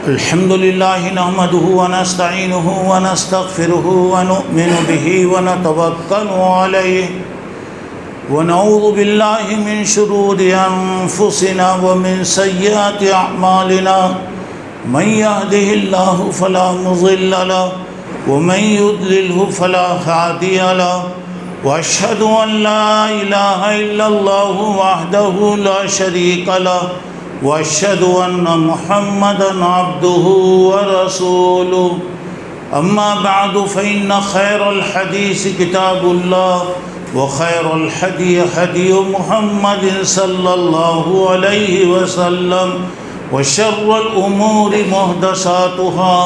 الحمد لله نحمده ونستعينه ونستغفره ونؤمن به ونتوكل عليه ونعوذ بالله من شرور أنفسنا ومن سيئات أعمالنا من يهده الله فلا مضل له ومن يضلله فلا هادي له وأشهد أن لا إله إلا الله وحده لا شريك له وأشهد أن محمدًا عبده ورسوله أما بعد فإن خير الحديث كتاب الله وخير الهدي هدي محمد صلى الله عليه وسلم وشر الأمور محدثاتها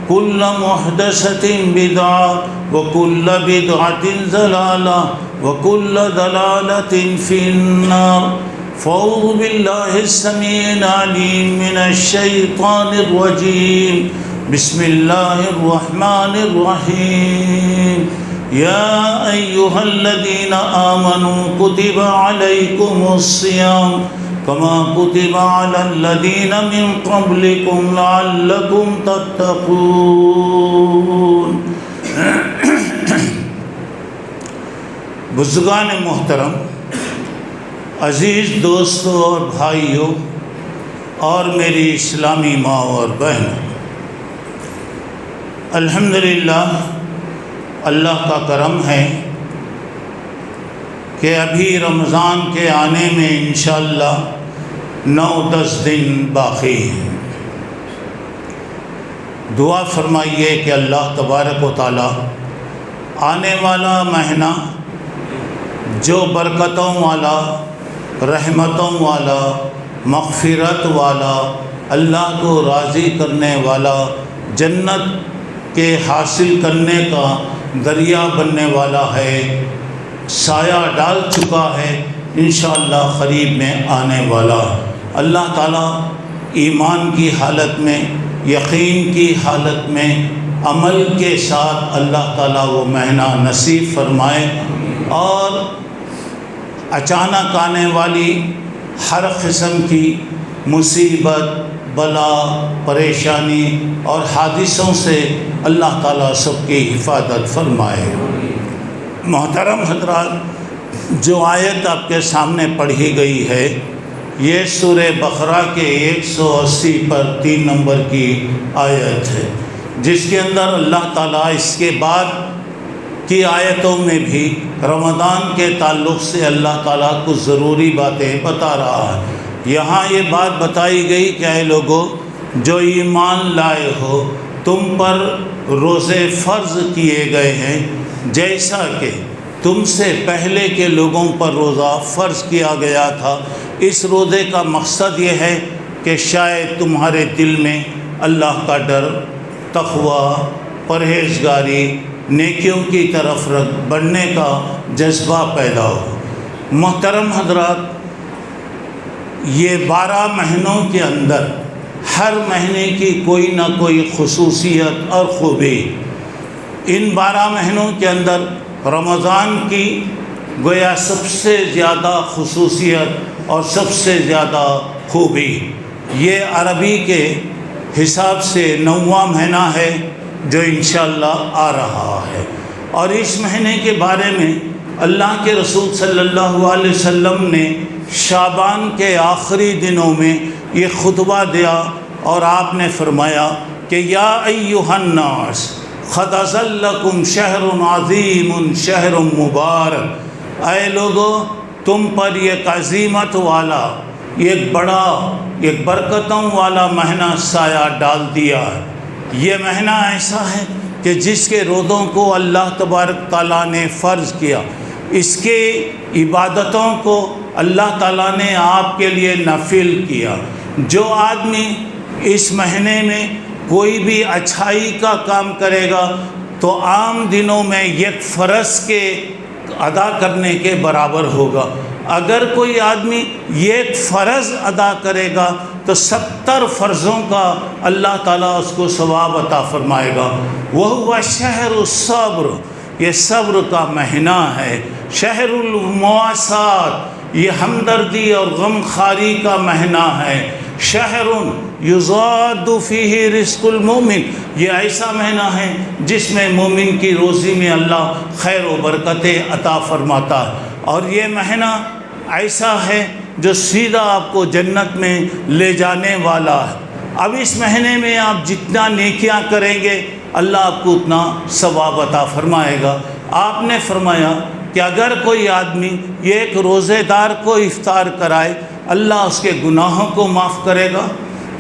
كل محدثة بدعة وكل بدعة ضلالة وكل ضلالة في النار فأعوذ بالله السميع العليم من الشيطان الرجيم بسم الله الرحمن الرحيم يا أيها الذين آمنوا كتب عليكم الصيام كما كتب على الذين من قبلكم لعلكم تتقون بزرگان محترم، عزیز دوستوں اور بھائیوں اور میری اسلامی ماں اور بہنوں، الحمدللہ اللہ کا کرم ہے کہ ابھی رمضان کے آنے میں انشاءاللہ 9-10 دن باقی ہیں۔ دعا فرمائیے کہ اللہ تبارک و تعالی آنے والا مہینہ جو برکتوں والا، رحمتوں والا، مغفرت والا، اللہ کو راضی کرنے والا، جنت کے حاصل کرنے کا ذریعہ بننے والا ہے، سایہ ڈال چکا ہے، انشاءاللہ قریب میں آنے والا۔ اللہ تعالیٰ ایمان کی حالت میں، یقین کی حالت میں، عمل کے ساتھ اللہ تعالیٰ وہ مہینہ نصیب فرمائے اور اچانک آنے والی ہر قسم کی مصیبت، بلا، پریشانی اور حادثوں سے اللہ تعالیٰ سب کی حفاظت فرمائے۔ محترم حضرات، جو آیت آپ کے سامنے پڑھی گئی ہے یہ سورہ بقرہ کے 180 پر 3 نمبر کی آیت ہے، جس کے اندر اللہ تعالیٰ اس کے بعد کی آیتوں میں بھی رمضان کے تعلق سے اللہ تعالیٰ کچھ ضروری باتیں بتا رہا ہے۔ یہاں یہ بات بتائی گئی کہ اے لوگو جو ایمان لائے ہو، تم پر روزے فرض کیے گئے ہیں جیسا کہ تم سے پہلے کے لوگوں پر روزہ فرض کیا گیا تھا۔ اس روزے کا مقصد یہ ہے کہ شاید تمہارے دل میں اللہ کا ڈر، تقوی، پرہیزگاری، نیکیوں کی طرف بڑھنے کا جذبہ پیدا ہو۔ محترم حضرات، یہ 12 مہینوں کے اندر ہر مہینے کی کوئی نہ کوئی خصوصیت اور خوبی، ان 12 مہینوں کے اندر رمضان کی گویا سب سے زیادہ خصوصیت اور سب سے زیادہ خوبی، یہ عربی کے حساب سے 9واں مہینہ ہے جو انشاءاللہ آ رہا ہے، اور اس مہینے کے بارے میں اللہ کے رسول صلی اللہ علیہ وسلم نے شعبان کے آخری دنوں میں یہ خطبہ دیا اور آپ نے فرمایا کہ یا ایھا الناس قد اظلکم شہر عظیم شہر مبارک، اے لوگو تم پر ایک عظیمت والا، ایک بڑا، ایک برکتوں والا مہینہ سایہ ڈال دیا ہے۔ یہ مہینہ ایسا ہے کہ جس کے روزوں کو اللہ تبارک تعالیٰ نے فرض کیا، اس کے عبادتوں کو اللہ تعالیٰ نے آپ کے لیے نافل کیا۔ جو آدمی اس مہینے میں کوئی بھی اچھائی کا کام کرے گا تو عام دنوں میں ایک فرض کے ادا کرنے کے برابر ہوگا۔ اگر کوئی آدمی ایک فرض ادا کرے گا تو 70 فرضوں کا اللہ تعالیٰ اس کو ثواب عطا فرمائے گا۔ وَهُوَ شَهْرُ الصَّبْرِ، یہ صبر کا مہینہ ہے۔ شہر المواسات، یہ ہمدردی اور غم خواری کا مہینہ ہے۔ شہر یضاد فیہ رزق المومن، یہ ایسا مہینہ ہے جس میں مومن کی روزی میں اللہ خیر و برکتیں عطا فرماتا ہے، اور یہ مہینہ ایسا ہے جو سیدھا آپ کو جنت میں لے جانے والا ہے۔ اب اس مہینے میں آپ جتنا نیکیاں کریں گے اللہ آپ کو اتنا ثواب عطا فرمائے گا۔ آپ نے فرمایا کہ اگر کوئی آدمی یہ ایک روزے دار کو افطار کرائے اللہ اس کے گناہوں کو معاف کرے گا،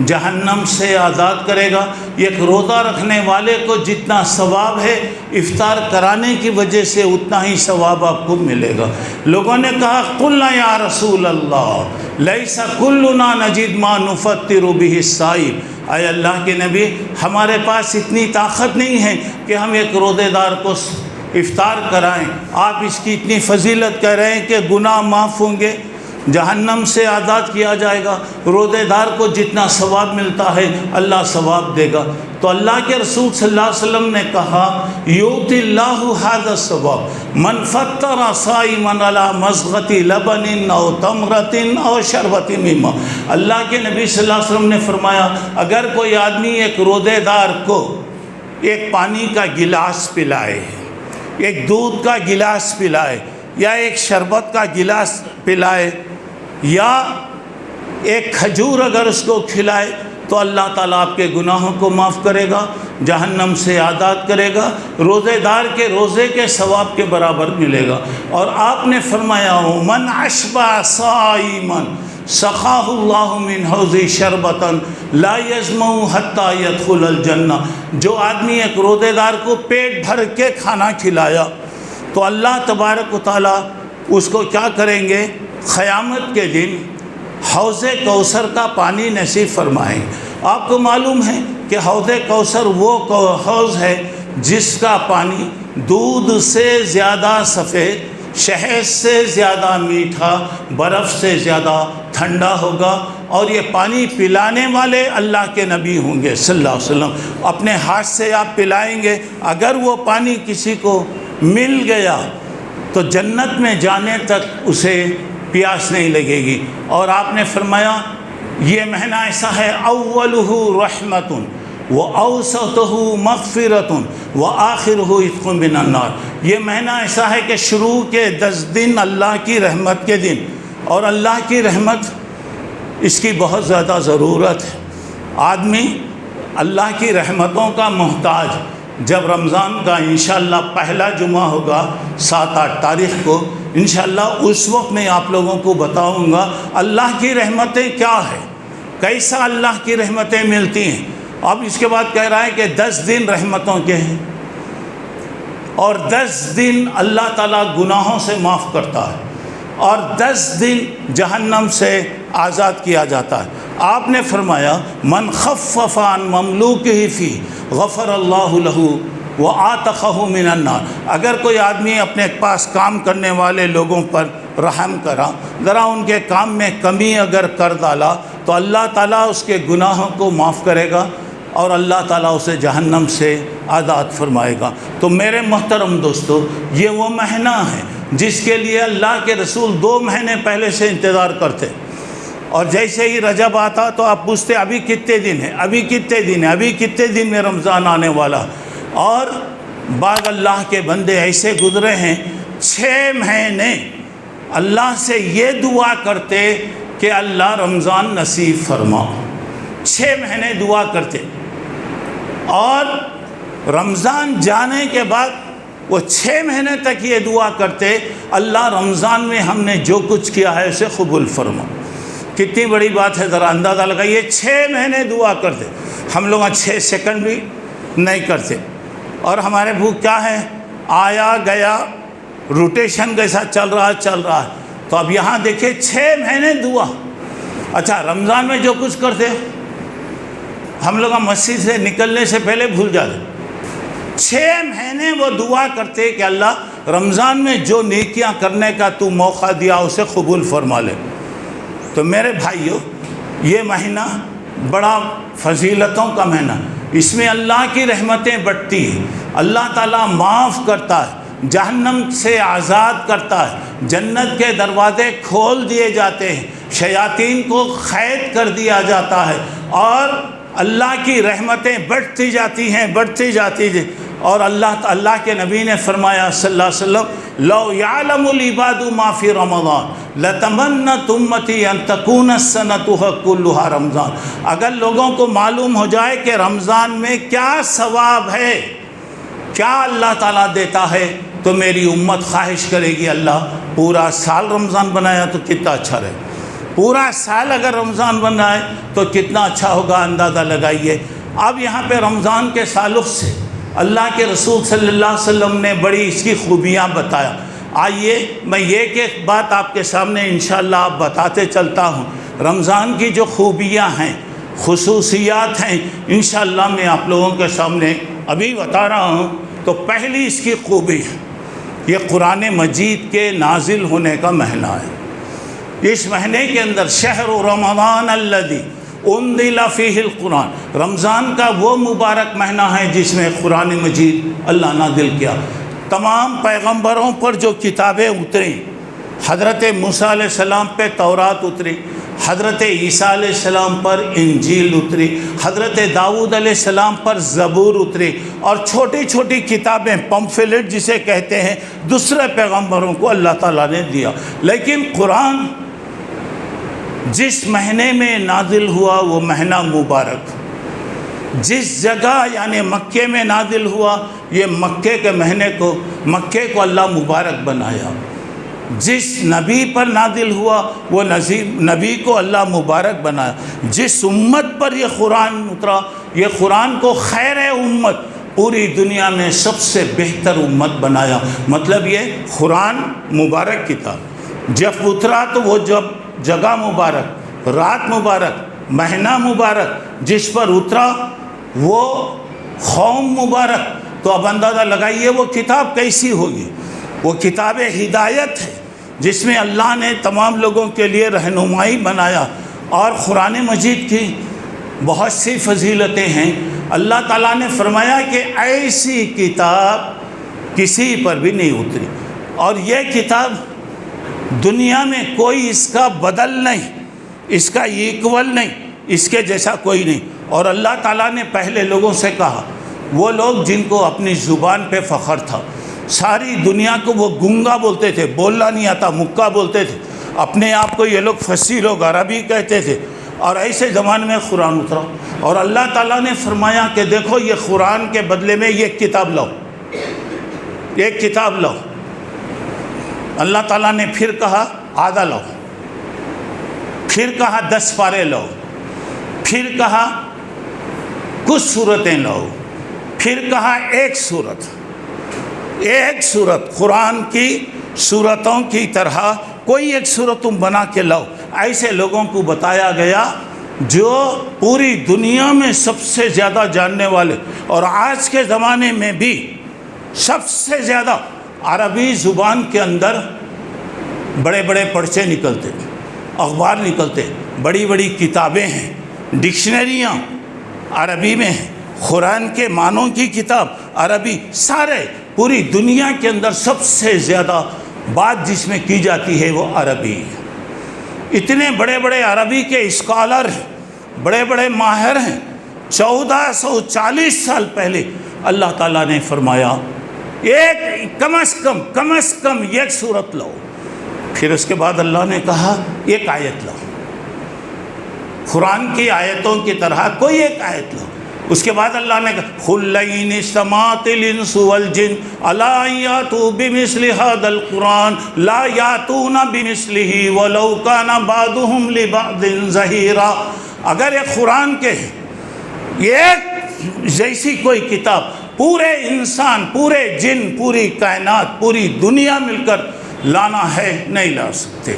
جہنم سے آزاد کرے گا۔ ایک روزہ رکھنے والے کو جتنا ثواب ہے افطار کرانے کی وجہ سے اتنا ہی ثواب آپ کو ملے گا۔ لوگوں نے کہا قلنا یا رسول اللہ لیس کلنا نجد ما نفطر به الصائم، اے اللہ کے نبی ہمارے پاس اتنی طاقت نہیں ہے کہ ہم ایک روزے دار کو افطار کرائیں، آپ اس کی اتنی فضیلت کہہ رہے ہیں کہ گناہ معاف ہوں گے، جہنم سے آزاد کیا جائے گا، روزے دار کو جتنا ثواب ملتا ہے اللہ ثواب دے گا۔ تو اللہ کے رسول صلی اللہ علیہ وسلم نے کہا یؤتی اللہ ھذا الثواب من فطر صائما علی مضغۃ لبن او تمرۃ او شربۃ من ماء۔ اللہ کے نبی صلی اللہ علیہ وسلم نے فرمایا اگر کوئی آدمی ایک روزے دار کو ایک پانی کا گلاس پلائے، ایک دودھ کا گلاس پلائے، یا ایک شربت کا گلاس پلائے، یا ایک کھجور اگر اس کو کھلائے تو اللہ تعالیٰ آپ کے گناہوں کو معاف کرے گا، جہنم سے آزاد کرے گا، روزے دار کے روزے کے ثواب کے برابر ملے گا۔ اور آپ نے فرمایا من اشبع صائما سقاہ اللہ من حوض شربتا لا یظمأ حتی یدخل الجنہ، جو آدمی ایک روزے دار کو پیٹ بھر کے کھانا کھلایا تو اللہ تبارک و تعالیٰ اس کو کیا کریں گے، قیامت کے دن حوض کوثر کا پانی نصیب فرمائیں۔ آپ کو معلوم ہے کہ حوض کوثر وہ حوض ہے جس کا پانی دودھ سے زیادہ سفید، شہد سے زیادہ میٹھا، برف سے زیادہ ٹھنڈا ہوگا، اور یہ پانی پلانے والے اللہ کے نبی ہوں گے صلی اللہ علیہ وسلم۔ اپنے ہاتھ سے آپ پلائیں گے، اگر وہ پانی کسی کو مل گیا تو جنت میں جانے تک اسے پیاس نہیں لگے گی۔ اور آپ نے فرمایا یہ مہینہ ایسا ہے اولہ رحمت واوسطہ مغفرۃ وآخرہ عتق من النار، یہ مہینہ ایسا ہے کہ شروع کے 10 دن اللہ کی رحمت کے دن، اور اللہ کی رحمت اس کی بہت زیادہ ضرورت ہے۔ آدمی اللہ کی رحمتوں کا محتاج۔ جب رمضان کا انشاءاللہ پہلا جمعہ ہوگا 7-8 تاریخ کو انشاءاللہ، اس وقت میں آپ لوگوں کو بتاؤں گا اللہ کی رحمتیں کیا ہیں، کیسا اللہ کی رحمتیں ملتی ہیں۔ اب اس کے بعد کہہ رہا ہے کہ 10 دن رحمتوں کے ہیں، اور 10 دن اللہ تعالیٰ گناہوں سے معاف کرتا ہے، اور 10 دن جہنم سے آزاد کیا جاتا ہے۔ آپ نے فرمایا من خفف عن مملوکہ فی غفر اللہ لہ وآتقہ من النار، اگر کوئی آدمی اپنے پاس کام کرنے والے لوگوں پر رحم کرا، ذرا ان کے کام میں کمی اگر کر ڈالا تو اللہ تعالیٰ اس کے گناہوں کو معاف کرے گا، اور اللہ تعالیٰ اسے جہنم سے آزاد فرمائے گا۔ تو میرے محترم دوستو، یہ وہ مہینہ ہے جس کے لیے اللہ کے رسول 2 مہینے پہلے سے انتظار کرتے، اور جیسے ہی رجب آتا تو آپ پوچھتے ابھی کتنے دن ہیں، ابھی کتنے دن ہیں، ابھی کتنے دن میں رمضان آنے والا۔ اور بعض اللہ کے بندے ایسے گزرے ہیں 6 مہینے اللہ سے یہ دعا کرتے کہ اللہ رمضان نصیب فرما، 6 مہینے دعا کرتے، اور رمضان جانے کے بعد وہ 6 مہینے تک یہ دعا کرتے اللہ رمضان میں ہم نے جو کچھ کیا ہے اسے قبول فرما۔ کتنی بڑی بات ہے، ذرا اندازہ لگائیے، 6 مہینے دعا کرتے، ہم لوگ 6 سیکنڈ بھی نہیں کرتے، اور ہمارے بھوک کیا ہے، آیا گیا، روٹیشن کیسا چل رہا ہے۔ تو اب یہاں دیکھیں 6 مہینے دعا۔ اچھا رمضان میں جو کچھ کرتے ہم لوگ مسجد سے نکلنے سے پہلے بھول جاتے، 6 مہینے وہ دعا کرتے کہ اللہ رمضان میں جو نیکیاں کرنے کا تو موقع دیا اسے قبول فرما لے۔ تو میرے بھائیو، یہ مہینہ بڑا فضیلتوں کا مہینہ، اس میں اللہ کی رحمتیں بڑھتی ہیں، اللہ تعالیٰ معاف کرتا ہے، جہنم سے آزاد کرتا ہے، جنت کے دروازے کھول دیے جاتے ہیں، شیاطین کو قید کر دیا جاتا ہے اور اللہ کی رحمتیں بڑھتی جاتی ہیں اور اللہ کے نبی نے فرمایا صلی اللہ علیہ وسلم لو یعلم العباد ما فی رمضان لتمنت امتی ان تکون السنۃ کلھا رمضان، اگر لوگوں کو معلوم ہو جائے کہ رمضان میں کیا ثواب ہے، کیا اللہ تعالیٰ دیتا ہے، تو میری امت خواہش کرے گی اللہ پورا سال رمضان بنایا تو کتنا اچھا رہے، پورا سال اگر رمضان بنائے تو کتنا اچھا ہوگا، اندازہ لگائیے۔ اب یہاں پہ رمضان کے تعلق سے اللہ کے رسول صلی اللہ علیہ وسلم نے بڑی اس کی خوبیاں بتایا۔ آئیے میں ایک بات آپ کے سامنے انشاءاللہ آپ بتاتے چلتا ہوں۔ رمضان کی جو خوبیاں ہیں، خصوصیات ہیں، انشاءاللہ میں آپ لوگوں کے سامنے ابھی بتا رہا ہوں۔ تو پہلی اس کی خوبی ہے، یہ قرآن مجید کے نازل ہونے کا مہینہ ہے۔ اس مہینے کے اندر شہر رمضان الذی انزل فیہ القرآن، رمضان کا وہ مبارک مہینہ ہے جس میں قرآن مجید اللہ نازل کیا۔ تمام پیغمبروں پر جو کتابیں اتریں، حضرت موسیٰ علیہ السلام پہ تورات اتری، حضرت عیسیٰ علیہ السلام پر انجیل اتری، حضرت داؤد علیہ السلام پر زبور اتری، اور چھوٹی چھوٹی کتابیں پمفلٹ جسے کہتے ہیں دوسرے پیغمبروں کو اللہ تعالیٰ نے دیا۔ لیکن قرآن جس مہینے میں نازل ہوا وہ مہینہ مبارک، جس جگہ یعنی مکے میں نازل ہوا، یہ مکے کے مہینے کو، مکے کو اللہ مبارک بنایا۔ جس نبی پر نازل ہوا وہ نبی کو اللہ مبارک بنایا۔ جس امت پر یہ قرآن اترا، یہ قرآن کو خیر امت، پوری دنیا میں سب سے بہتر امت بنایا۔ مطلب یہ قرآن مبارک کتاب جب اترا تو وہ جب جگہ مبارک، رات مبارک، مہینہ مبارک جس پر اترا وہ قوم مبارک، تو اب اندازہ لگائیے وہ کتاب کیسی ہوگی۔ وہ کتاب ہدایت ہے جس میں اللہ نے تمام لوگوں کے لیے رہنمائی بنایا۔ اور قرآن مجید کی بہت سی فضیلتیں ہیں۔ اللہ تعالیٰ نے فرمایا کہ ایسی کتاب کسی پر بھی نہیں اتری، اور یہ کتاب دنیا میں کوئی اس کا بدل نہیں، اس کا ایکول نہیں، اس کے جیسا کوئی نہیں۔ اور اللہ تعالیٰ نے پہلے لوگوں سے کہا، وہ لوگ جن کو اپنی زبان پہ فخر تھا، ساری دنیا کو وہ گنگا بولتے تھے، بولنا نہیں آتا، مکہ بولتے تھے، اپنے آپ کو یہ لوگ فصیح لوگ عربی کہتے تھے، اور ایسے زمانے میں قرآن اترا۔ اور اللہ تعالیٰ نے فرمایا کہ دیکھو یہ قرآن کے بدلے میں یہ کتاب لاؤ، ایک کتاب لاؤ۔ اللہ تعالیٰ نے پھر کہا آدھا لاؤ، پھر کہا 10 پارے لاؤ، پھر کہا کچھ صورتیں لاؤ، پھر کہا ایک صورت قرآن کی صورتوں کی طرح کوئی ایک صورت تم بنا کے لاؤ۔ ایسے لوگوں کو بتایا گیا جو پوری دنیا میں سب سے زیادہ جاننے والے، اور آج کے زمانے میں بھی سب سے زیادہ عربی زبان کے اندر بڑے بڑے پرچے نکلتے، اخبار نکلتے، بڑی بڑی کتابیں ہیں، ڈکشنریاں عربی میں ہیں، قرآن کے معنوں کی کتاب عربی، سارے پوری دنیا کے اندر سب سے زیادہ بات جس میں کی جاتی ہے وہ عربی ہے۔ اتنے بڑے بڑے عربی کے اسکالر ہیں، بڑے بڑے ماہر ہیں۔ 1440 سال پہلے اللہ تعالیٰ نے فرمایا ایک کم از کم ایک صورت لاؤ۔ پھر اس کے بعد اللہ نے کہا ایک آیت لاؤ، قرآن کی آیتوں کی طرح کوئی ایک آیت لاؤ۔ اس کے بعد اللہ نے کہا قُلْ لَئِنِ اجْتَمَعَتِ الْإِنسُ وَالْجِنُّ عَلَىٰ أَن يَأْتُوا بِمِثْلِ هَٰذَا الْقُرْآنِ لَا يَأْتُونَ بِمِثْلِهِ وَلَوْ كَانَ بَعْضُهُمْ لِبَعْضٍ ظَهِيرًا۔ اگر یہ قرآن کے ایک جیسی کوئی کتاب پورے انسان، پورے جن، پوری کائنات، پوری دنیا مل کر لانا ہے، نہیں لا سکتے۔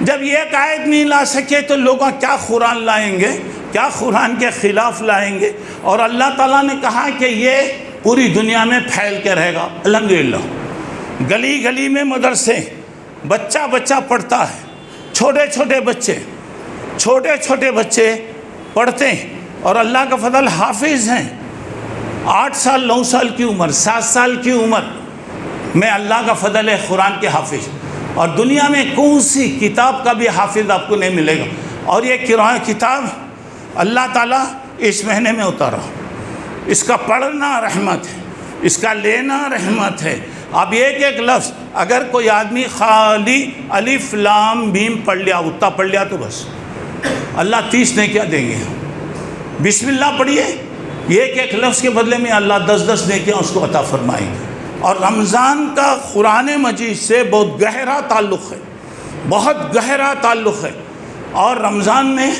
جب ایک آیت نہیں لا سکے تو لوگ کیا قرآن لائیں گے، کیا قرآن کے خلاف لائیں گے؟ اور اللہ تعالیٰ نے کہا کہ یہ پوری دنیا میں پھیل کے رہے گا۔ الحمدللہ گلی گلی میں مدرسے، بچہ بچہ پڑھتا ہے، چھوٹے چھوٹے بچے پڑھتے ہیں، اور اللہ کا فضل حافظ ہیں۔ 8 سال 9 سال کی عمر، 7 سال کی عمر میں اللہ کا فضل ہے قرآن کے حافظ۔ اور دنیا میں کون سی کتاب کا بھی حافظ آپ کو نہیں ملے گا. اور یہ کتاب اللہ تعالیٰ اس مہینے میں اتارا. اس کا پڑھنا رحمت ہے، اس کا لینا رحمت ہے. اب ایک ایک لفظ اگر کوئی آدمی خالی الف لام میم پڑھ لیا، اتنا پڑھ لیا تو بس اللہ 30 نیکیاں دیں گے. بسم اللہ پڑھیے، ایک ایک لفظ کے بدلے میں اللہ 10 نیکیاں اس کو عطا فرمائیں گے. اور رمضان کا قرآن مجید سے بہت گہرا تعلق ہے، بہت گہرا تعلق ہے. اور رمضان میں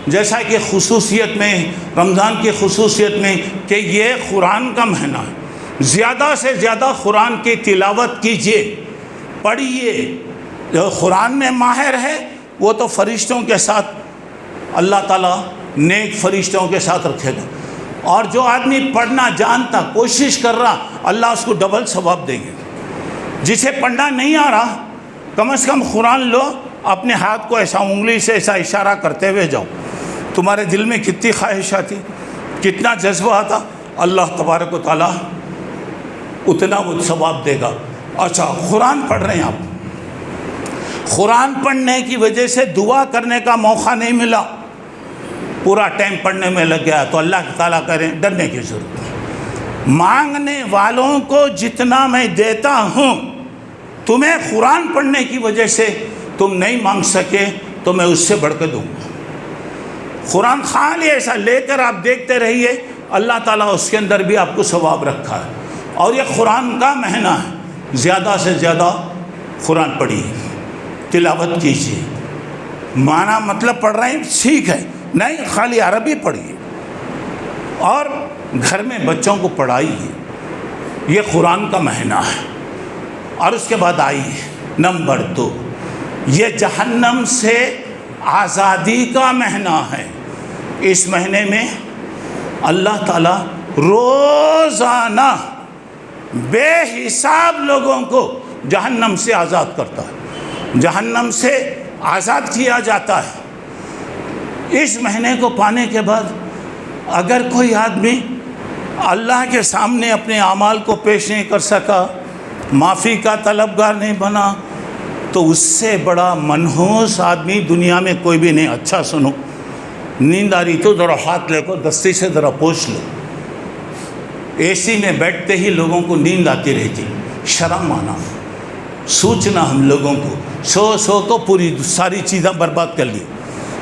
جیسا کہ خصوصیت میں، رمضان کی خصوصیت میں کہ یہ قرآن کا مہینہ ہے. زیادہ سے زیادہ قرآن کی تلاوت کیجئے، پڑھیے. جو قرآن میں ماہر ہے وہ تو فرشتوں کے ساتھ اللہ تعالیٰ نیک فرشتوں کے ساتھ رکھے گا. اور جو آدمی پڑھنا جانتا، کوشش کر رہا، اللہ اس کو ڈبل ثواب دیں گے. جسے پڑھنا نہیں آ رہا، کم از کم قرآن لو، اپنے ہاتھ کو ایسا انگلی سے ایسا اشارہ کرتے ہوئے جاؤ. تمہارے دل میں کتنی خواہش آتی، کتنا جذبہ آتا، اللہ تبارک و تعالیٰ اتنا وہ ثواب دے گا. اچھا، قرآن پڑھ رہے ہیں آپ، قرآن پڑھنے کی وجہ سے دعا کرنے کا موقع نہیں ملا، پورا ٹائم پڑھنے میں لگ گیا، تو اللہ تعالیٰ کریں ڈرنے کی ضرورت ہے. مانگنے والوں کو جتنا میں دیتا ہوں، تمہیں قرآن پڑھنے کی وجہ سے تم نہیں مانگ سکے تو میں اس سے بڑھ کے دوں گا. قرآن خالی ایسا لے کر آپ دیکھتے رہیے، اللہ تعالیٰ اس کے اندر بھی آپ کو ثواب رکھا ہے. اور یہ قرآن کا مہینہ ہے، زیادہ سے زیادہ قرآن پڑھیے، تلاوت کیجیے. معنی مطلب پڑھ رہے ہیں ٹھیک ہے، نہیں خالی عربی پڑھیے. اور گھر میں بچوں کو پڑھائیے، یہ قرآن کا مہینہ ہے. اور اس کے بعد آئیے نمبر 2، یہ جہنم سے آزادی کا مہینہ ہے. اس مہینے میں اللہ تعالیٰ روزانہ بے حساب لوگوں کو جہنم سے آزاد کرتا ہے، جہنم سے آزاد کیا جاتا ہے. اس مہینے کو پانے کے بعد اگر کوئی آدمی اللہ کے سامنے اپنے اعمال کو پیش نہیں کر سکا، معافی کا طلبگار نہیں بنا، تو اس سے بڑا منحوس آدمی دنیا میں کوئی بھی نہیں. اچھا سنو، نیند آ رہی تو ذرا ہاتھ لے کو دستی سے ذرا پوچھ لو. اے سی میں بیٹھتے ہی لوگوں کو نیند آتی رہتی، شرم آنا، سوچنا ہم لوگوں کو سو تو پوری ساری چیزیں برباد کر لی.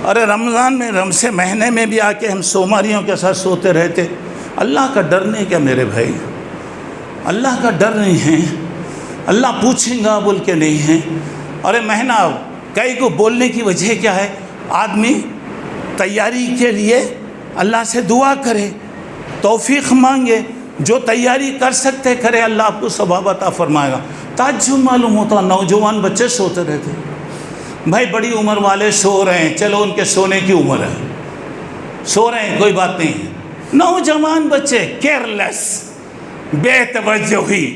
ارے رمضان میں سے مہینے میں بھی آ کے ہم سوماریوں کے ساتھ سوتے رہتے. اللہ کا ڈر نہیں کیا میرے بھائی؟ اللہ کا ڈر نہیں ہے، اللہ پوچھیں گا بول کے نہیں ہے. ارے مہینہ کئی کو بولنے کی وجہ کیا ہے؟ آدمی تیاری کے لیے اللہ سے دعا کرے، توفیق مانگے، جو تیاری کر سکتے کرے، اللہ آپ کو ثواب عطا فرمائے گا. تعجب معلوم ہوتا، نوجوان بچے سوتے رہتے. بھائی بڑی عمر والے سو رہے ہیں، چلو ان کے سونے کی عمر ہے، سو رہے ہیں کوئی بات نہیں. نوجوان بچے کیئرلیس، بے توجہی.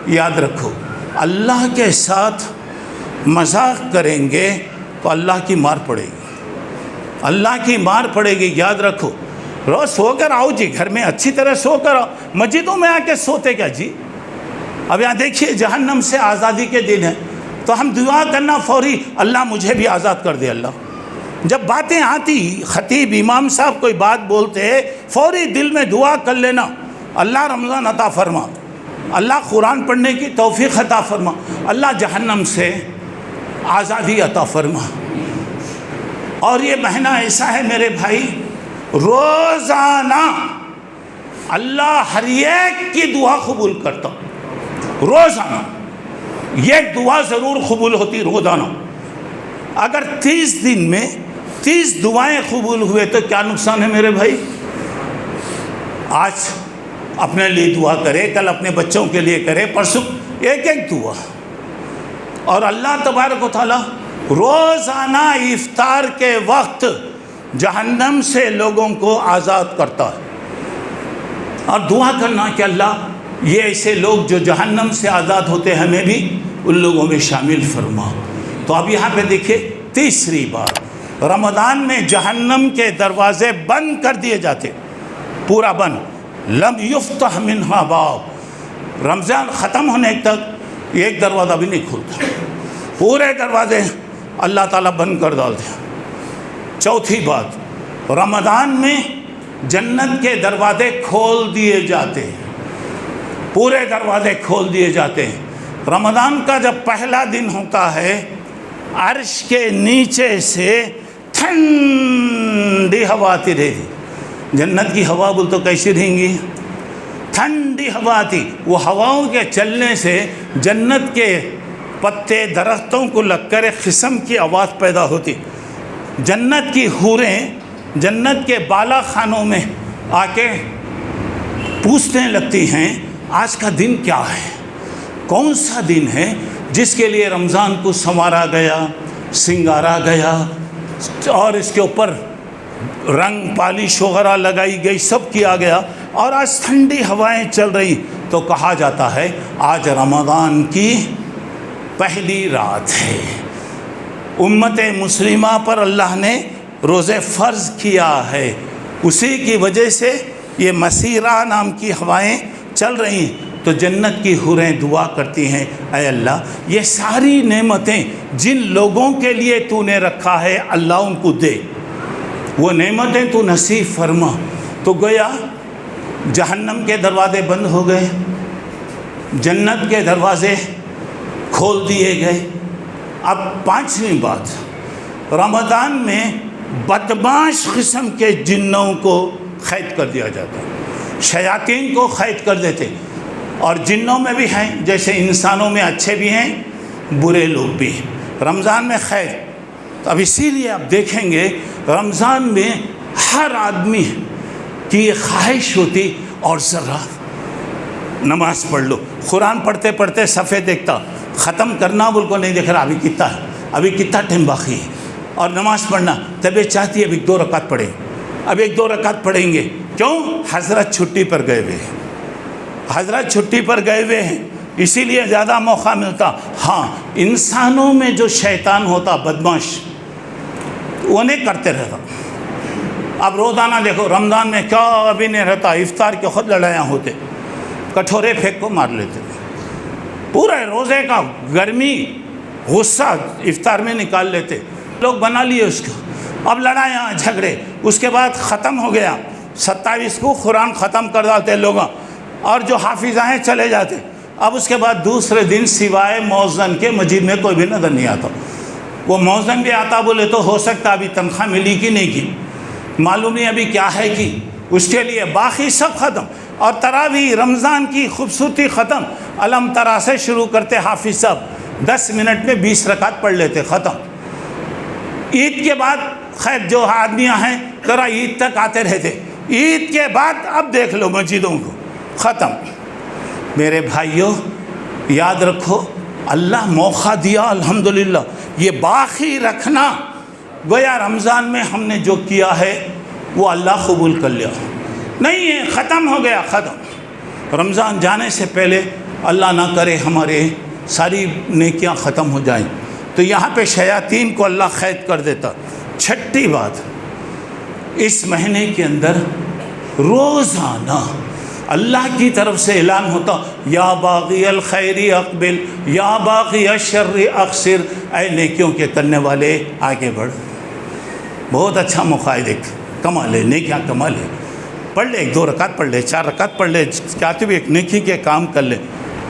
یاد رکھو، اللہ کے ساتھ مذاق کریں گے تو اللہ کی مار پڑے گی، اللہ کی مار پڑے گی. یاد رکھو، روز سو کر آؤ جی، گھر میں اچھی طرح سو کر آؤ. مسجدوں میں آ کے سوتے کیا جی؟ اب یہاں دیکھیے جہنم سے آزادی کے دن ہے تو ہم دعا کرنا فوری، اللہ مجھے بھی آزاد کر دے. اللہ جب باتیں آتی، خطیب امام صاحب کوئی بات بولتے، فوری دل میں دعا کر لینا، اللہ رمضان عطا فرما، اللہ قرآن پڑھنے کی توفیق عطا فرما، اللہ جہنم سے آزادی عطا فرما. اور یہ مہینہ ایسا ہے میرے بھائی، روزانہ اللہ ہر ایک کی دعا قبول کرتا. روزانہ یہ دعا ضرور قبول ہوتی روزانہ. اگر 30 دن میں 30 دعائیں قبول ہوئے تو کیا نقصان ہے میرے بھائی؟ آج اپنے لیے دعا کرے، کل اپنے بچوں کے لیے کرے، پرسوں ایک ایک دعا. اور اللہ تبارک و تعالیٰ روزانہ افطار کے وقت جہنم سے لوگوں کو آزاد کرتا ہے. اور دعا کرنا کہ اللہ یہ ایسے لوگ جو جہنم سے آزاد ہوتے ہیں ہمیں بھی ان لوگوں میں شامل فرما. تو اب یہاں پہ دیکھیں تیسری بات، رمضان میں جہنم کے دروازے بند کر دیے جاتے، پورا بند، لم یفتح منہا باب. رمضان ختم ہونے تک ایک دروازہ بھی نہیں کھلتا. پورے دروازے اللہ تعالیٰ بند کر ڈالتے ہیں۔ چوتھی بات، رمضان میں جنت کے دروازے کھول دیے جاتے ہیں، پورے دروازے کھول دیے جاتے ہیں۔ رمضان کا جب پہلا دن ہوتا ہے، عرش کے نیچے سے ٹھنڈی ہوا آتی رہے گی۔ جنت کی ہوا بول تو کیسی رہیں گی؟ ٹھنڈی ہوا آتی، وہ ہواؤں کے چلنے سے جنت کے پتے درختوں کو لگ کر ایک قسم کی آواز پیدا ہوتی۔ جنت کی حوریں جنت کے بالا خانوں میں آ کے پوچھنے لگتی ہیں آج کا دن کیا ہے، کون سا دن ہے جس کے لیے رمضان کو سنوارا گیا، سنگارا گیا اور اس کے اوپر رنگ پالش وغیرہ لگائی گئی، سب کیا گیا، اور آج ٹھنڈی ہوائیں چل رہی۔ تو کہا جاتا ہے آج رمضان کی پہلی رات ہے، امت مسلمہ پر اللہ نے روزے فرض کیا ہے، اسی کی وجہ سے یہ مسیرہ نام کی ہوائیں چل رہی ہیں۔ تو جنت کی حوریں دعا کرتی ہیں، اے اللہ یہ ساری نعمتیں جن لوگوں کے لیے تو نے رکھا ہے اللہ ان کو دے، وہ نعمتیں تو نصیب فرما۔ تو گویا جہنم کے دروازے بند ہو گئے، جنت کے دروازے کھول دیے گئے۔ اب پانچویں بات، رمضان میں بدمعاش قسم کے جنوں کو قید کر دیا جاتا ہے، شیاطین کو قید کر دیتے، اور جنوں میں بھی ہیں جیسے انسانوں میں اچھے بھی ہیں برے لوگ بھی ہیں۔ رمضان میں قید، تو اب اسی لیے آپ دیکھیں گے رمضان میں ہر آدمی کی یہ خواہش ہوتی اور ذرا نماز پڑھ لو، قرآن پڑھتے پڑھتے صفحے دیکھتا، ختم کرنا بول کو نہیں دیکھ رہا ابھی کتنا ہے، ابھی کتنا ٹائم باقی ہے، اور نماز پڑھنا طبیعت چاہتی ہے اب 1-2 رکعت پڑھیں، اب 1-2 رکعت پڑھیں گے، کیوں؟ حضرت چھٹی پر گئے ہوئے ہیں، حضرت چھٹی پر گئے ہوئے ہیں، اسی لیے زیادہ موقع ملتا۔ ہاں انسانوں میں جو شیطان ہوتا بدمعاش وہ نہیں کرتے رہتا۔ اب روزانہ دیکھو رمضان میں کیا ابھی نہیں رہتا، افطار کے خود لڑائیاں ہوتے، کٹورے پھینک کو مار لیتے، پورے روزے کا گرمی غصہ افطار میں نکال لیتے، لوگ بنا لیے اس کو، اب لڑائیاں جھگڑے، اس کے بعد ختم ہو گیا، 27 کو قرآن ختم کر ڈالتے لوگ، اور جو حافظ ہیں چلے جاتے، اب اس کے بعد دوسرے دن سوائے موذن کے مسجد میں کوئی بھی نظر نہیں آتا۔ وہ موذن بھی آتا بولے تو ہو سکتا ابھی تنخواہ ملی کہ نہیں کی، معلوم نہیں ابھی کیا ہے کی، اس کے لیے باقی سب ختم، اور تراویح رمضان کی خوبصورتی ختم، علم ترا سے شروع کرتے حافظ صاحب، 10 منٹ میں 20 رکعت پڑھ لیتے، ختم۔ عید کے بعد خیر جو آدمیاں ہیں ذرا عید تک آتے رہتے، عید کے بعد اب دیکھ لو مسجدوں کو ختم۔ میرے بھائیوں یاد رکھو اللہ موقع دیا الحمدللہ، یہ باقی رکھنا، گویا رمضان میں ہم نے جو کیا ہے وہ اللہ قبول کر لیا، نہیں ہے ختم ہو گیا، ختم۔ رمضان جانے سے پہلے اللہ نہ کرے ہمارے ساری نیکیاں ختم ہو جائیں، تو یہاں پہ شیاطین کو اللہ قید کر دیتا۔ چھٹی بات، اس مہینے کے اندر روزانہ اللہ کی طرف سے اعلان ہوتا، یا باغی الخیر اقبل یا باغی الشر اقصر، اے نیکیوں کے کرنے والے آگے بڑھ۔ بہت اچھا موقع ہے، دیکھ کما لے، نیکیاں کما لے، پڑھ لے، 1-2 رکعت پڑھ لے، 4 رکعت پڑھ لے، چاہتے بھی ایک نیکی کے کام کر لے۔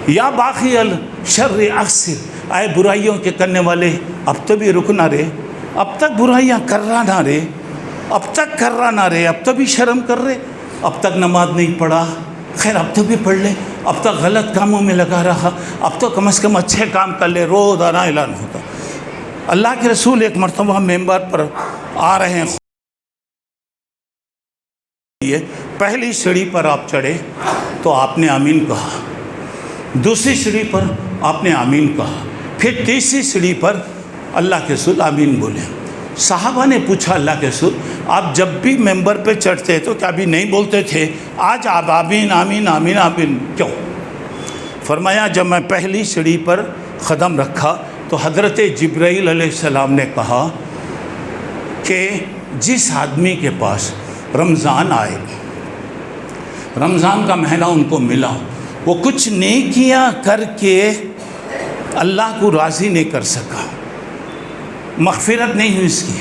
یا باغی الشر اقصر، اے برائیوں کے کرنے والے اب تو بھی رکنا رہے، اب تک برائیاں کر رہا نہ رہے، اب تک کر رہا نہ رہے، اب تو بھی شرم کر رہے، اب تک نماز نہیں پڑھا، خیر اب تو بھی پڑھ لے، اب تک غلط کاموں میں لگا رہا، اب تو کم از کم اچھے کام کر لے، روزانہ اعلان ہوتا۔ اللہ کے رسول ایک مرتبہ ممبر پر آ رہے ہیں، پہلی سیڑھی پر آپ چڑھے تو آپ نے آمین کہا، دوسری سیڑھی پر آپ نے آمین کہا، پھر تیسری سیڑھی پر اللہ کے رسول آمین بولے۔ صحابہ نے پوچھا اللہ کے رسول آپ جب بھی ممبر پہ چڑھتے تو کیا بھی نہیں بولتے تھے، آج آپ آمین آمین آمین آمین کیوں؟ فرمایا جب میں پہلی سیڑھی پر قدم رکھا تو حضرت جبرائیل علیہ السلام نے کہا کہ جس آدمی کے پاس رمضان آئے، رمضان کا مہینہ ان کو ملا، وہ کچھ نیکیاں کر کے اللہ کو راضی نہیں کر سکا، مغفرت نہیں ہوئی اس کی،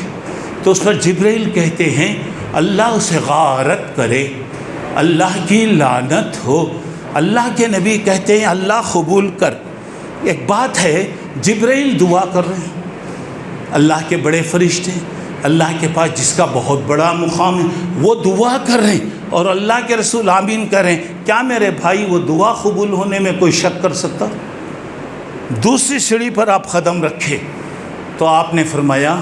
تو اس پر جبرائیل کہتے ہیں اللہ اسے غارت کرے، اللہ کی لعنت ہو۔ اللہ کے نبی کہتے ہیں اللہ قبول کر۔ ایک بات ہے، جبرائیل دعا کر رہے ہیں، اللہ کے بڑے فرشتے، اللہ کے پاس جس کا بہت بڑا مقام ہے، وہ دعا کر رہے ہیں اور اللہ کے رسول آمین کر رہے ہیں۔ کیا میرے بھائی وہ دعا قبول ہونے میں کوئی شک کر سکتا؟ دوسری سیڑھی پر آپ قدم رکھے تو آپ نے فرمایا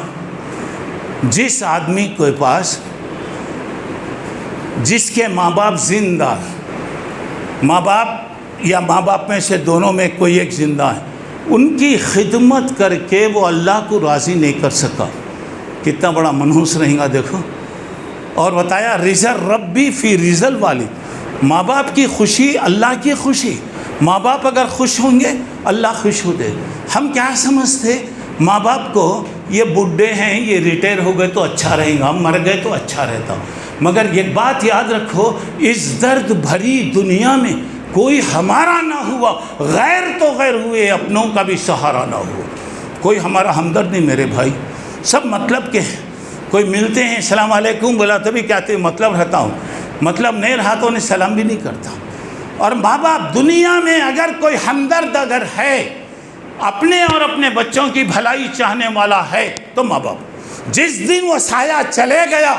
جس آدمی کے پاس، جس کے ماں باپ زندہ، ماں باپ یا ماں باپ میں سے دونوں میں کوئی ایک زندہ ہے، ان کی خدمت کر کے وہ اللہ کو راضی نہیں کر سکا، کتنا بڑا منحوس رہیں گا دیکھو۔ اور بتایا رضا ربی فی رضل والد، ماں باپ کی خوشی اللہ کی خوشی، ماں باپ اگر خوش ہوں گے اللہ خوش ہوتے۔ ہم کیا سمجھتے ماں باپ کو، یہ بڈھے ہیں، یہ ریٹائر ہو گئے تو اچھا رہیں گا، مر گئے تو اچھا رہتا، مگر ایک بات یاد رکھو، اس درد بھری دنیا میں کوئی ہمارا نہ ہوا، غیر تو غیر ہوئے، اپنوں کا بھی سہارا نہ ہوا، کوئی ہمارا ہمدرد نہیں میرے بھائی، سب مطلب کے ہیں۔ کوئی ملتے ہیں السلام علیکم بولا تبھی کہتے ہیں مطلب رہتا ہوں، مطلب نہیں رہا تو انہیں سلام بھی نہیں کرتا۔ اور ماں باپ دنیا میں اگر کوئی ہمدرد اگر ہے، اپنے اور اپنے بچوں کی بھلائی چاہنے والا ہے تو ماں باپ، جس دن وہ سایہ چلے گیا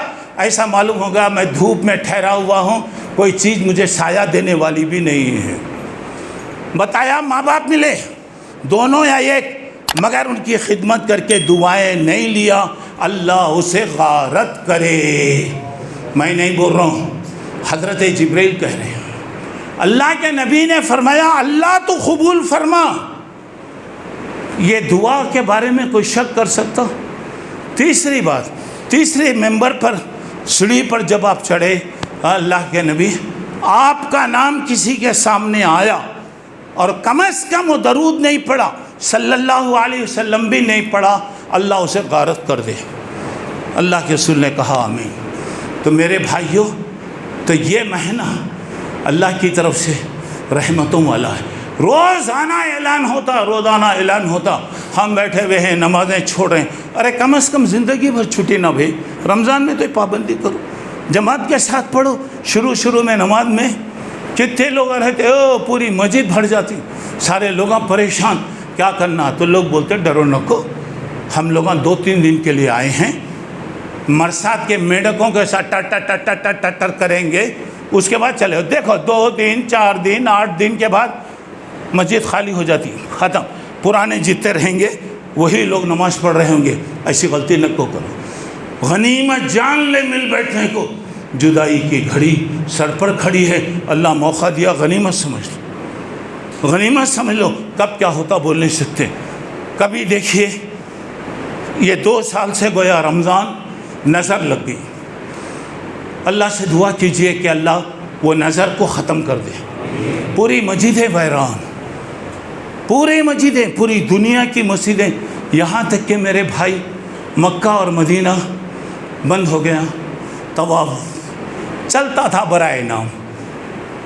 ایسا معلوم ہوگا میں دھوپ میں ٹھہرا ہوا ہوں، کوئی چیز مجھے سایہ دینے والی بھی نہیں ہے۔ بتایا ماں باپ ملے دونوں یا ایک، مگر ان کی خدمت کر کے دعائیں نہیں لیا، اللہ اسے غارت کرے۔ میں نہیں بول رہا ہوں، حضرت جبرائیل کہہ رہے ہیں، اللہ کے نبی نے فرمایا اللہ تو قبول فرما۔ یہ دعا کے بارے میں کوئی شک کر سکتا؟ تیسری بات، تیسرے ممبر پر سیڑھی پر جب آپ چڑھے، اللہ کے نبی آپ کا نام کسی کے سامنے آیا اور کم از کم وہ درود نہیں پڑھا، صلی اللہ علیہ وسلم بھی نہیں پڑھا، اللہ اسے غارت کر دے۔ اللہ کے رسول نے کہا آمین۔ تو میرے بھائیوں، تو یہ مہینہ اللہ کی طرف سے رحمتوں والا ہے، روزانہ اعلان ہوتا، روزانہ اعلان ہوتا، ہم بیٹھے ہوئے ہیں نمازیں چھوڑ رہے ہیں، ارے کم از کم زندگی بھر چھٹی نہ بھائی، رمضان میں تو پابندی کرو، جماعت کے ساتھ پڑھو۔ شروع میں نماز میں کتنے لوگ رہتے، پوری مسجد بھر جاتی، سارے لوگ پریشان، کیا کرنا؟ تو لوگ بولتے ڈرو نکو، ہم لوگ 2-3 دن کے لیے آئے ہیں، مرسات کے میڈکوں کے ساتھ ٹر کریں گے، اس کے بعد چلے دیکھو 2 دن 4 دن 8 دن کے بعد مسجد خالی ہو جاتی، ختم، پرانے جتنے رہیں گے وہی لوگ نماز پڑھ رہے ہوں گے۔ ایسی غلطی نہ کو کرو، غنیمت جان لے مل بیٹھنے کو، جدائی کی گھڑی سر پر کھڑی ہے، اللہ موقع دیا، غنیمت سمجھ لو، غنیمت سمجھ لو، کب کیا ہوتا بول نہیں سکتے۔ کبھی دیکھیے یہ 2 سال سے گویا رمضان نظر لگ گئی، اللہ سے دعا کیجئے کہ اللہ وہ نظر کو ختم کر دے۔ پوری مسجدیں ویران، پوری مسجدیں، پوری دنیا کی مسجدیں، یہاں تک کہ میرے بھائی مکہ اور مدینہ بند ہو گیا، طواف چلتا تھا برائے نام،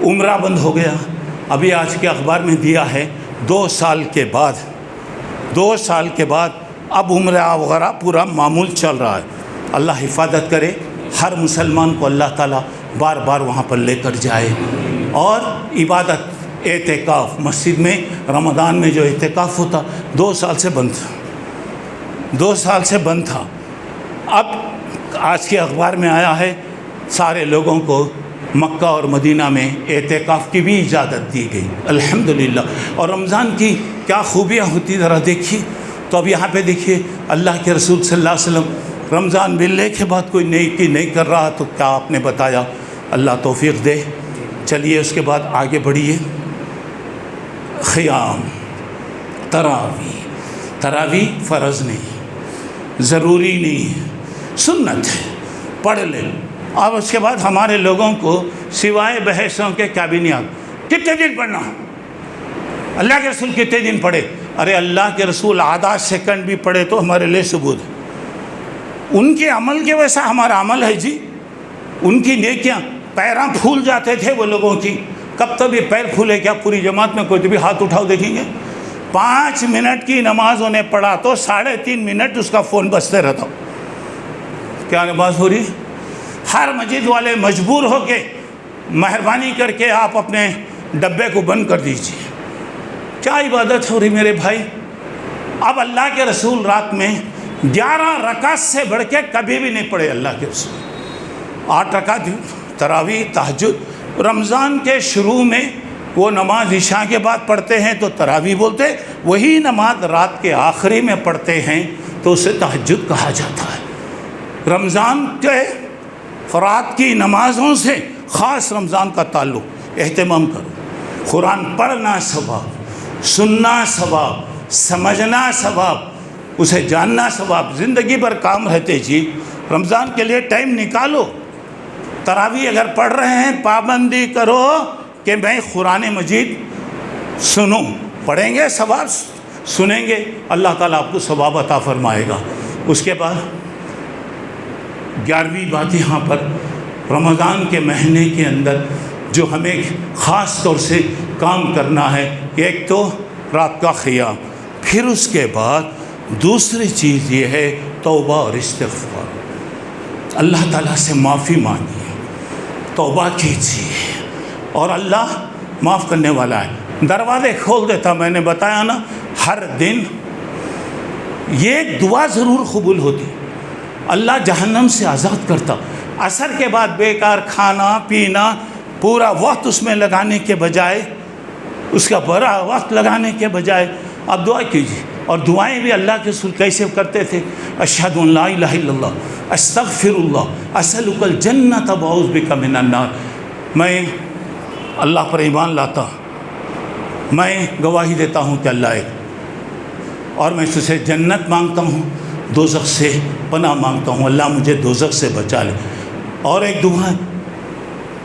عمرہ بند ہو گیا۔ ابھی آج کے اخبار میں دیا ہے 2 سال کے بعد اب عمرہ وغیرہ پورا معمول چل رہا ہے۔ اللہ حفاظت کرے، ہر مسلمان کو اللہ تعالیٰ بار بار وہاں پر لے کر جائے، اور عبادت اعتکاف مسجد میں رمضان میں جو اعتکاف ہوتا 2 سال سے بند تھا، 2 سال سے بند تھا۔ اب آج کے اخبار میں آیا ہے سارے لوگوں کو مکہ اور مدینہ میں اعتکاف کی بھی اجازت دی گئی، الحمدللہ۔ اور رمضان کی کیا خوبیاں ہوتی ذرا دیکھیے۔ تو اب یہاں پہ دیکھیے اللہ کے رسول صلی اللہ علیہ وسلم رمضان ملنے کے بعد کوئی نیکی نہیں کر رہا، تو کیا آپ نے بتایا، اللہ توفیق دے۔ چلیے اس کے بعد آگے بڑھیے، قیام، تراویح فرض نہیں، ضروری نہیں، سنت ہے، پڑھ لے۔ اب اس کے بعد ہمارے لوگوں کو سوائے بحثوں کے کیا بھی نہیں آتا، کتنے دن پڑھنا، اللہ کے رسول کتنے دن پڑھے؟ ارے اللہ کے رسول آدھا سیکنڈ بھی پڑھے تو ہمارے لیے ثبوت ہے، ان کے عمل کے ویسا ہمارا عمل ہے جی، ان کی نیکیاں، پیراں پھول جاتے تھے وہ لوگوں کی، کب تک یہ پیر پھولے؟ کیا پوری جماعت میں کوئی بھی ہاتھ اٹھاؤ دیکھیں گے؟ 5 منٹ کی نماز انہیں پڑھا تو 3.5 منٹ اس کا فون بجتے رہتا. کیا نماز ہو رہی؟ ہر مسجد والے مجبور ہو کے مہربانی کر کے آپ اپنے ڈبے کو بند کر دیجیے. کیا عبادت ہو رہی میرے بھائی؟ اب اللہ کے رسول رات میں 11 رکعت سے بڑھ کے کبھی بھی نہیں پڑھے. اللہ کے رسول 8 رکعت تراویح تہجد. رمضان کے شروع میں وہ نماز عشاء کے بعد پڑھتے ہیں تو تراویح بولتے، وہی نماز رات کے آخری میں پڑھتے ہیں تو اسے تہجد کہا جاتا ہے. رمضان کے رات کی نمازوں سے خاص رمضان کا تعلق. اہتمام کرو. قرآن پڑھنا ثواب، سننا ثواب، سمجھنا ثواب، اسے جاننا ثواب. زندگی بھر کام رہتے جی، رمضان کے لیے ٹائم نکالو. تراویح اگر پڑھ رہے ہیں پابندی کرو کہ میں قرآن مجید سنوں. پڑھیں گے ثواب، سنیں گے اللہ تعالیٰ آپ کو ثواب عطا فرمائے گا. اس کے بعد 11ویں بات یہاں پر رمضان کے مہینے کے اندر جو ہمیں خاص طور سے کام کرنا ہے، ایک تو رات کا قیام، پھر اس کے بعد دوسری چیز یہ ہے توبہ اور استغفار. اللہ تعالیٰ سے معافی مانگیے، توبہ کیجیے، اور اللہ معاف کرنے والا ہے. دروازے کھول دیتا. میں نے بتایا نا، ہر دن یہ دعا ضرور قبول ہوتی. اللہ جہنم سے آزاد کرتا. عصر کے بعد بیکار کھانا پینا پورا وقت اس میں لگانے کے بجائے، اس کا بڑا وقت لگانے کے بجائے آپ دعا کیجیے. اور دعائیں بھی اللہ کے رسول کیسے کرتے تھے؟ اشہد ان لا الہ الا اللہ، استغفر اللہ، اسألک الجنۃ واعوذ بک من النار. میں اللہ پر ایمان لاتا ہوں، میں گواہی دیتا ہوں کہ اللہ ایک، اور میں اس سے جنت مانگتا ہوں، دوزخ سے پناہ مانگتا ہوں، اللہ مجھے دوزخ سے بچا لے. اور ایک دعا ہے،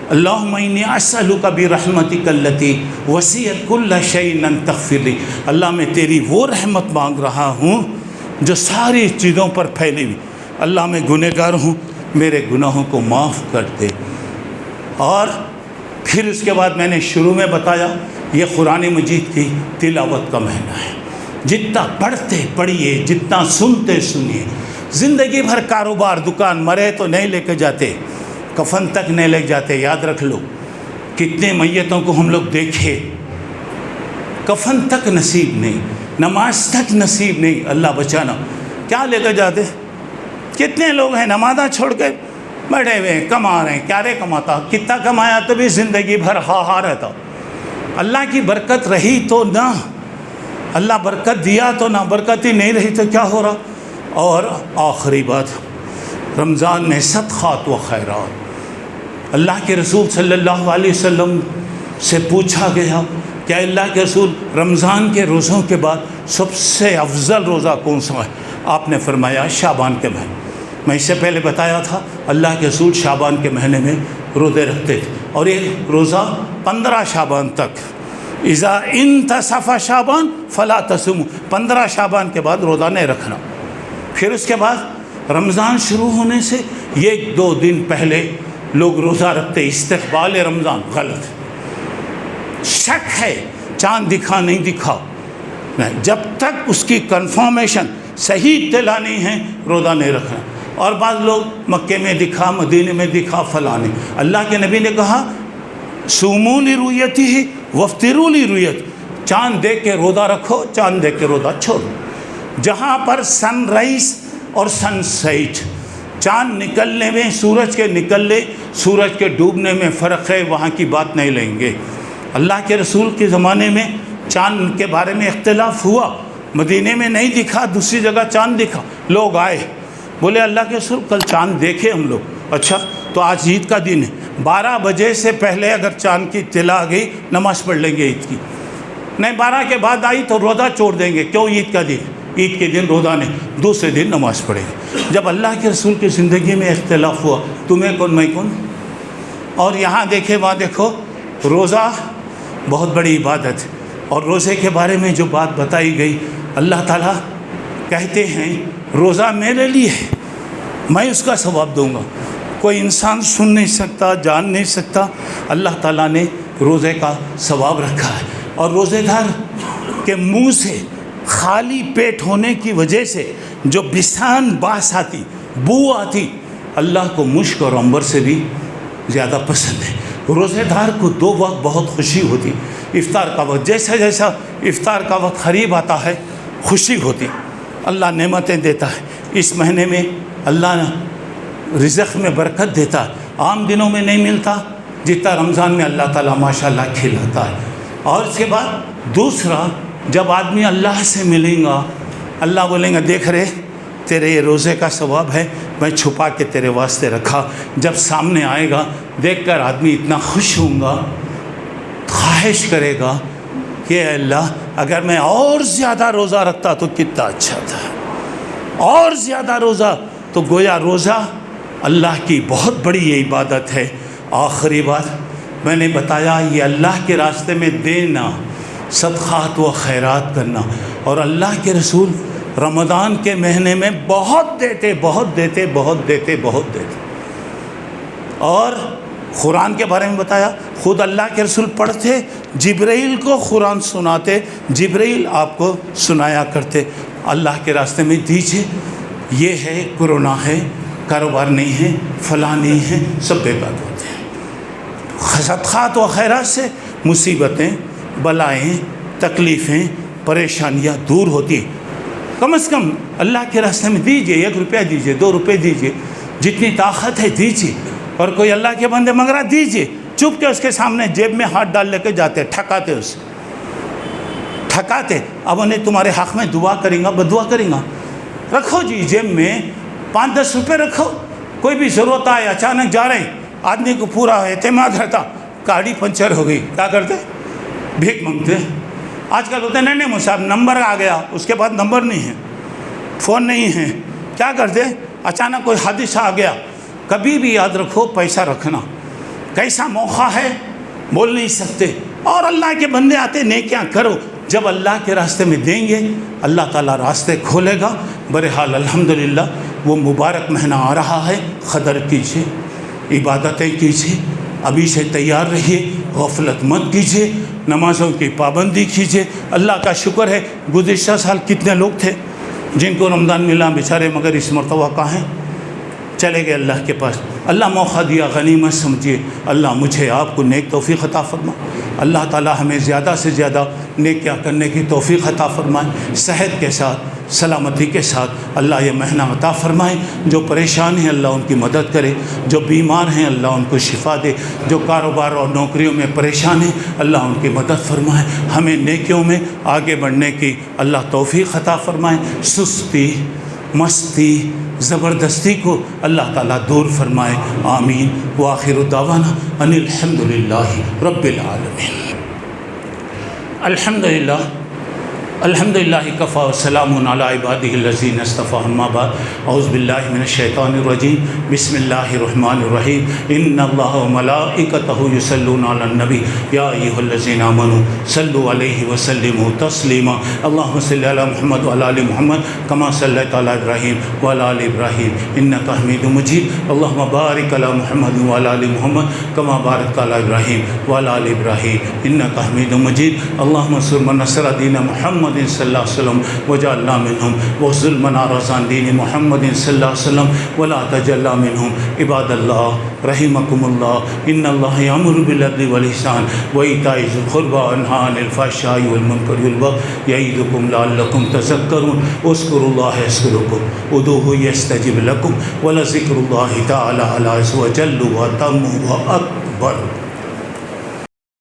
اللہم انی اسألک برحمتک التی وسعت کل شیء ان تغفر لی. اللہ میں تیری وہ رحمت مانگ رہا ہوں جو ساری چیزوں پر پھیلی ہوئی. اللہ میں گنہگار ہوں، میرے گناہوں کو معاف کر دے. اور پھر اس کے بعد میں نے شروع میں بتایا یہ قرآن مجید کی تلاوت کا مہینہ ہے. جتنا پڑھتے پڑھیے، جتنا سنتے سنیے. زندگی بھر کاروبار دکان، مرے تو نہیں لے کے جاتے، کفن تک نہیں لے جاتے. یاد رکھ لو، کتنے میتوں کو ہم لوگ دیکھے، کفن تک نصیب نہیں، نماز تک نصیب نہیں. اللہ بچانا. کیا لے کے جاتے؟ کتنے لوگ ہیں نمازاں چھوڑ کے بیٹھے ہوئے ہیں، کما رہے ہیں. کیا رے کماتا؟ کتنا کمایا تو بھی زندگی بھر ہا رہتا. اللہ کی برکت رہی تو نہ، اللہ برکت دیا تو نہ، برکت ہی نہیں رہی تو کیا ہو رہا. اور آخری بات، رمضان میں صدقات و خیرات. اللہ کے رسول صلی اللہ علیہ وسلم سے پوچھا گیا کہ اللہ کے رسول رمضان کے روزوں کے بعد سب سے افضل روزہ کون سا ہے؟ آپ نے فرمایا شعبان کے مہینے. میں اس سے پہلے بتایا تھا اللہ کے رسول شعبان کے مہینے میں روزے رکھتے تھے، اور یہ روزہ 15 شعبان تک. اذا انتصف شعبان فلا تصوموا، 15 شعبان کے بعد روزہ نہیں رکھنا. پھر اس کے بعد رمضان شروع ہونے سے 1-2 دن پہلے لوگ روزہ رکھتے. استقبال رمضان غلط. شک ہے چاند دکھا نہیں دکھا، جب تک اس کی کنفرمیشن صحیح اطلاع نہیں ہے روزہ نہیں رکھنا. اور بعض لوگ مکے میں دکھا، مدینے میں دکھا، فلانے. اللہ کے نبی نے کہا صوموا لرؤیتہ وافطروا لرؤیتہ. چاند دیکھ کے روزہ رکھو، چاند دیکھ کے روزہ چھوڑو. جہاں پر سن رائز اور سن سیٹ، چاند نکلنے میں، سورج کے نکلنے سورج کے ڈوبنے میں فرق ہے، وہاں کی بات نہیں لیں گے. اللہ کے رسول کے زمانے میں چاند کے بارے میں اختلاف ہوا. مدینے میں نہیں دکھا، دوسری جگہ چاند دکھا. لوگ آئے، بولے اللہ کے رسول کل چاند دیکھے ہم لوگ. اچھا تو آج عید کا دن ہے، 12 بجے سے پہلے اگر چاند کی اطلاع آ گئی نماز پڑھ لیں گے عید کی. نہیں 12 کے بعد آئی تو روزہ چھوڑ دیں گے. کیوں؟ عید کا دن، عید کے دن روزہ نہیں، دوسرے دن نماز پڑھیں گے. جب اللہ کے رسول کی زندگی میں اختلاف ہوا، تمہیں کون میں کون. اور یہاں دیکھے وہاں دیکھو، روزہ بہت بڑی عبادت ہے. اور روزے کے بارے میں جو بات بتائی گئی، اللہ تعالیٰ کہتے ہیں روزہ میرے لیے ہے، میں اس کا ثواب دوں گا. کوئی انسان سن نہیں سکتا، جان نہیں سکتا. اللہ تعالیٰ نے روزے کا ثواب رکھا ہے. اور روزے دار کہ منہ سے خالی پیٹ ہونے کی وجہ سے جو بسان باس آتی، بو آتی، اللہ کو مشک اور عنبر سے بھی زیادہ پسند ہے۔ روزے دار کو 2 وقت بہت خوشی ہوتی، افطار کا وقت، جیسا جیسا افطار کا وقت قریب آتا ہے خوشی ہوتی، اللہ نعمتیں دیتا ہے۔ اس مہینے میں اللہ رزق میں برکت دیتا ہے، عام دنوں میں نہیں ملتا جتنا رمضان میں اللہ تعالیٰ ماشاءاللہ کھلاتا ہے۔ اور اس کے بعد دوسرا، جب آدمی اللہ سے ملیں گا، اللہ بولیں گا دیکھ رہے تیرے یہ روزے کا ثواب ہے، میں چھپا کے تیرے واسطے رکھا، جب سامنے آئے گا دیکھ کر آدمی اتنا خوش ہوں گا، خواہش کرے گا کہ اے اللہ اگر میں اور زیادہ روزہ رکھتا تو کتنا اچھا تھا، اور زیادہ روزہ۔ تو گویا روزہ اللہ کی بہت بڑی یہ عبادت ہے۔ آخری بات میں نے بتایا، یہ اللہ کے راستے میں دینا، صدقات و خیرات کرنا، اور اللہ کے رسول رمضان کے مہینے میں بہت دیتے بہت دیتے بہت دیتے بہت دیتے۔ اور قرآن کے بارے میں بتایا، خود اللہ کے رسول پڑھتے، جبرائیل کو قرآن سناتے، جبرائیل آپ کو سنایا کرتے۔ اللہ کے راستے میں دیجیے، یہ ہے کورونا ہے، کاروبار نہیں ہے، فلاں نہیں ہے، سب بے بات ہوتے ہیں۔ صدقات و خیرات سے مصیبتیں، بلائیں، تکلیفیں، پریشانیاں دور ہوتی ہیں۔ کم از کم اللہ کے راستے میں دیجیے، 1 روپیہ دیجیے، 2 روپے دیجیے، جتنی طاقت ہے دیجیے۔ اور کوئی اللہ کے بندے مگر دیجیے، چپ کے اس کے سامنے جیب میں ہاتھ ڈال لے کے جاتے، ٹھکاتے، اسے ٹھکاتے، اب انہیں تمہارے حق میں دعا کریں گا، بدعا کریں گا۔ رکھو جی جیب میں 5-10 روپے رکھو، کوئی بھی ضرورت آئے، اچانک جا رہے ہیں، آدمی کو پورا اعتماد رہتا، گاڑی پنچر ہو گئی، کیا کرتے؟ بھیک مانگتے۔ آج کل ہوتے نہیں مجھ صاحب نمبر آ گیا، اس کے بعد نمبر نہیں ہے، فون نہیں ہے، کیا کرتے؟ اچانک کوئی حادثہ آ گیا۔ کبھی بھی یاد رکھو پیسہ رکھنا کیسا موقع ہے بول نہیں سکتے، اور اللہ کے بندے آتے نیکیاں کرو، جب اللہ کے راستے میں دیں گے اللہ تعالیٰ راستے کھولے گا۔ بہرحال الحمدللہ وہ مبارک مہینہ آ رہا ہے، قدر کیجیے، عبادتیں کیجیے، ابھی سے تیار رہیے، غفلت مت کیجیے، نمازوں کی پابندی کیجیے۔ اللہ کا شکر ہے گزشتہ سال کتنے لوگ تھے جن کو رمضان ملا بیچارے، مگر اس مرتبہ کہاں ہیں؟ چلے گئے اللہ کے پاس۔ اللہ موقع دیا، غنیمت سمجھیے۔ اللہ مجھے آپ کو نیک توفیق عطا فرما، اللہ تعالیٰ ہمیں زیادہ سے زیادہ نیکیاں کرنے کی توفیق عطا فرمائے، صحت کے ساتھ، سلامتی کے ساتھ اللہ یہ مہینہ عطا فرمائے۔ جو پریشان ہیں اللہ ان کی مدد کرے، جو بیمار ہیں اللہ ان کو شفا دے، جو کاروبار اور نوکریوں میں پریشان ہیں اللہ ان کی مدد فرمائے۔ ہمیں نیکیوں میں آگے بڑھنے کی اللہ توفیق عطا فرمائے، سستی، مستی، زبردستی کو اللہ تعالیٰ دور فرمائے، آمین۔ وآخر دعوانا ان الحمدللہ رب العالمین۔ الحمدللہ الحمدللہ کفا وسلام علی عبادہ الذین اصطفیٰ، اما بعد، اعوذ باللہ من الشیطان الرجیم، بسم اللہ الرحمن الرحیم۔ ان اللہ وملائکتہ یصلون علی النبی یا ایھا الذین آمنوا صلوا علیہ وسلموا تسلیما۔ اللہم صل علی محمد وعلی آل محمد کما صلیت علی ابراہیم وعلی آل ابراہیم انک حمید مجید۔ اللہم بارک علی محمد وعلی آل محمد کما بارکت علی ابراہیم وعلی آل ابراہیم انک حمید مجید۔ اللہم انصر من نصر دین محمد صلی اللہ علیہ وسلم وجعلنا منہم، واخذل من اعرض عن دین محمد صلی اللہ علیہ وسلم ولا تجعلنا منہم۔ عباد اللہ رحمکم اللہ، ان اللہ یامر بالعدل والاحسان وایتاء ذی القربى وینہی عن الفحشاء والمنکر والبغی یعظکم لعلکم تذکرون۔ اذکروا اللہ یذکرکم ادعوہ یستجب لکم ولذکر اللہ تعالی اعلی وجل واتم واکبر۔